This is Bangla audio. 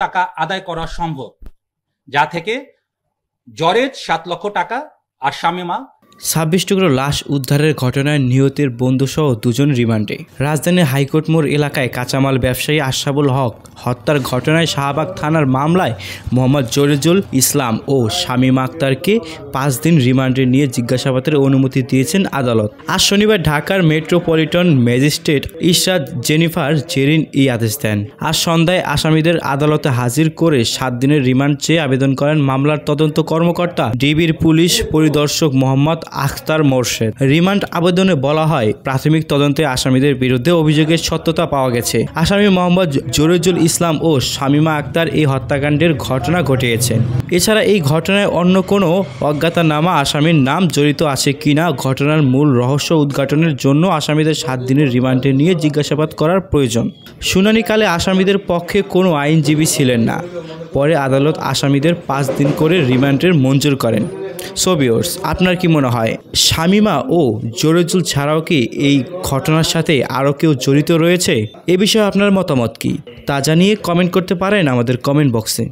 টাকা আদায় করা সম্ভব, যা থেকে জরেজ 7 লক্ষ টাকা আর শামীমা 26 টুকরো লাশ উদ্ধারের ঘটনায় নিহতের বন্ধুসহ দুজন রিমান্ডে। রাজধানীর হাইকোর্ট মোড় এলাকায় কাঁচামাল ব্যবসায়ী আশরাফুল হক হত্যার ঘটনায় শাহবাগ থানার মামলায় মোহাম্মদ জরিজুল ইসলাম ও শামীমা আক্তারকে 5 দিন রিমান্ডে নিয়ে জিজ্ঞাসাবাদের অনুমতি দিয়েছেন আদালত। আজ শনিবার ঢাকার metropolitan magistrate Ishrat Jennifer Jerin এই আদেশ দেন। আজ সন্ধ্যায় আসামিদের আদালতে হাজির করে 7 দিনের রিমান্ড চেয়ে আবেদন করেন মামলার তদন্ত কর্মকর্তা ডিবির পুলিশ পরিদর্শক মোহাম্মদ আখতার মোর্শেদ। রিমান্ড আবেদনে বলা হয়, প্রাথমিক তদন্তে আসামিদের বিরুদ্ধে অভিযোগের সত্যতা পাওয়া গেছে। আসামি মোহাম্মদ জরিজুল ইসলাম ও শামীমা আক্তার এই হত্যাকাণ্ডের ঘটনা ঘটিয়েছেন। এছাড়া এই ঘটনায় অন্য কোনো অজ্ঞাতনামা আসামির নাম জড়িত আছে কিনা ঘটনার মূল রহস্য উদ্ঘাটনের জন্য আসামিদের 7 দিনের রিমান্ডে নিয়ে জিজ্ঞাসাবাদ করার প্রয়োজন। শুনানিকালে আসামিদের পক্ষে কোনো আইনজীবী ছিলেন না। পরে আদালত আসামিদের 5 দিন করে রিমান্ডের মঞ্জুর করেন। সো ভিউয়ার্স, আপনার কি মনে হয় শামীমা ও জরিজুল ছাড়াও কি এই ঘটনার সাথে আরও কেউ জড়িত রয়েছে? এ বিষয়ে আপনার মতামত কি তা জানিয়ে কমেন্ট করতে পারেন আমাদের কমেন্ট বক্সে।